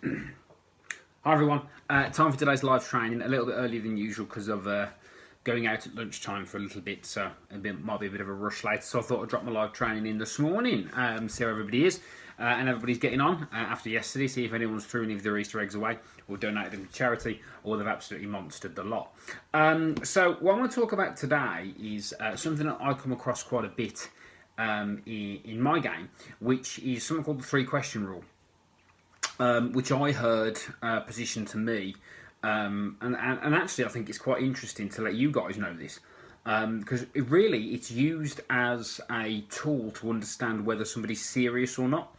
Hi everyone, time for today's live training, a little bit earlier than usual because of going out at lunchtime for a little bit, so might be a bit of a rush later, so I thought I'd drop my live training in this morning, see how everybody is, and everybody's getting on after yesterday, see if anyone's threw any of their Easter eggs away, or donated them to charity, or they've absolutely monstered the lot. So what I want to talk about today is something that I come across quite a bit in my game, which is something called the 3-question rule. Which I heard positioned to me, and actually I think it's quite interesting to let you guys know this, because it's used as a tool to understand whether somebody's serious or not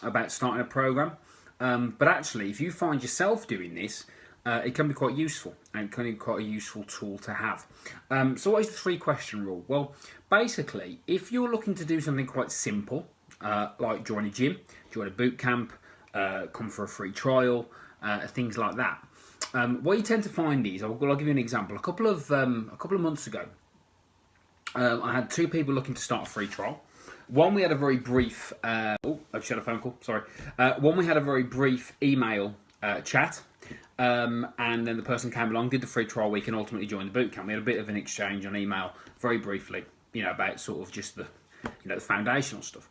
about starting a program. But actually, if you find yourself doing this, it can be quite useful, and it can be quite a useful tool to have. So what is the 3-question rule? Well, basically, if you're looking to do something quite simple, like join a gym, join a boot camp, come for a free trial, things like that. What you tend to find is, I'll give you an example. A couple of months ago, I had 2 people looking to start a free trial. One, we had a very brief. I just had a phone call. Sorry. One, we had a very brief email chat, and then the person came along, did the free trial week, and ultimately joined the bootcamp. We had a bit of an exchange on email, very briefly, about sort of just the foundational stuff.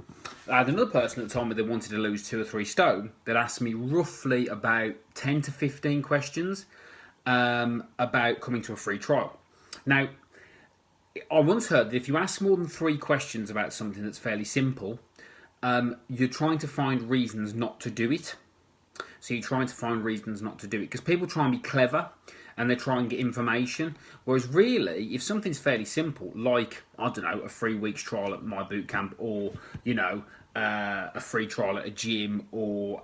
I had another person that told me they wanted to lose 2 or 3 stone that asked me roughly about 10 to 15 questions about coming to a free trial. Now, I once heard that if you ask more than 3 questions about something that's fairly simple, you're trying to find reasons not to do it. So you're trying to find reasons not to do it because people try and be clever and they try and get information. Whereas really, if something's fairly simple, like, I don't know, a 3 weeks trial at my boot camp, or a free trial at a gym, or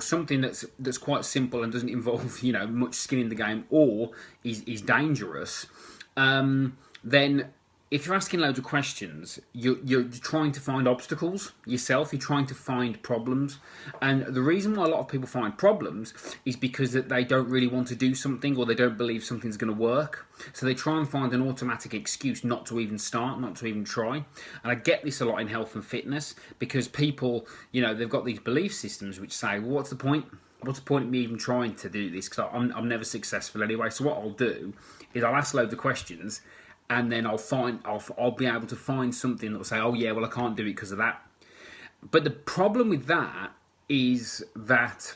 something that's quite simple and doesn't involve much skin in the game, or is dangerous, then if you're asking loads of questions, you're trying to find obstacles yourself. You're trying to find problems. And the reason why a lot of people find problems is because that they don't really want to do something, or they don't believe something's going to work. So they try and find an automatic excuse not to even start, not to even try. And I get this a lot in health and fitness, because people, they've got these belief systems which say, well, what's the point? What's the point of me even trying to do this? Because I'm never successful anyway. So what I'll do is I'll ask loads of questions, and then I'll be able to find something that will say, oh yeah, well I can't do it because of that. But the problem with that is that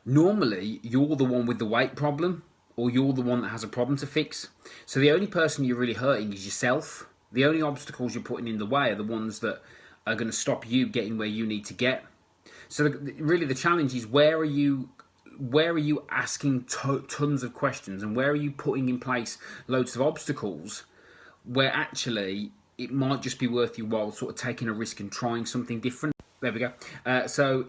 normally you're the one with the weight problem, or you're the one that has a problem to fix. So the only person you're really hurting is yourself. The only obstacles you're putting in the way are the ones that are going to stop you getting where you need to get. So really the challenge is, where are you asking tons of questions, and where are you putting in place loads of obstacles where actually it might just be worth your while sort of taking a risk and trying something different? There we go. So,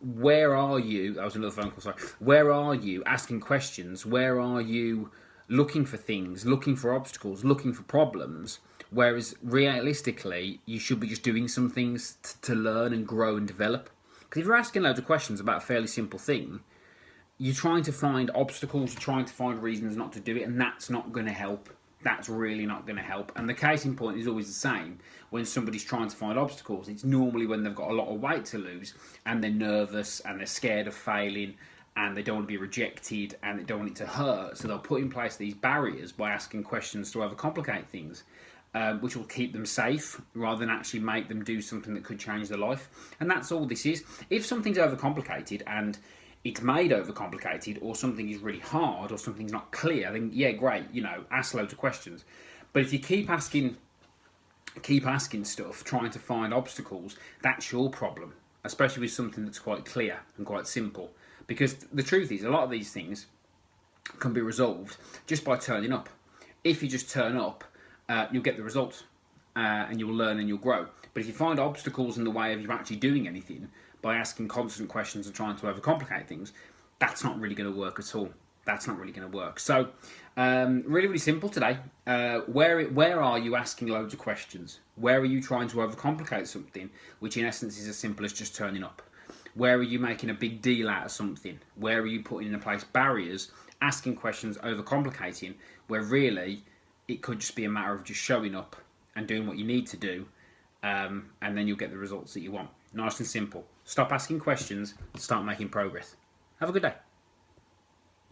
where are you? That was another phone call, sorry. Where are you asking questions? Where are you looking for things, looking for obstacles, looking for problems? Whereas realistically, you should be just doing some things to learn and grow and develop. Because if you're asking loads of questions about a fairly simple thing, you're trying to find obstacles, you're trying to find reasons not to do it, and that's not going to help. That's really not going to help. And the case in point is always the same. When somebody's trying to find obstacles, it's normally when they've got a lot of weight to lose, and they're nervous, and they're scared of failing, and they don't want to be rejected, and they don't want it to hurt. So they'll put in place these barriers by asking questions to overcomplicate things, which will keep them safe rather than actually make them do something that could change their life. And that's all this is. If something's overcomplicated and it's made overcomplicated, or something is really hard, or something's not clear, then yeah, great, ask loads of questions. But if you keep asking stuff, trying to find obstacles, that's your problem, especially with something that's quite clear and quite simple. Because the truth is, a lot of these things can be resolved just by turning up. If you just turn up, you'll get the results, and you'll learn and you'll grow. But if you find obstacles in the way of you actually doing anything, by asking constant questions and trying to overcomplicate things, that's not really going to work at all. That's not really going to work. So, really simple today. Where are you asking loads of questions? Where are you trying to overcomplicate something, which in essence is as simple as just turning up? Where are you making a big deal out of something? Where are you putting in place barriers, asking questions, overcomplicating, where really it could just be a matter of just showing up and doing what you need to do, and then you'll get the results that you want. Nice and simple. Stop asking questions, start making progress. Have a good day.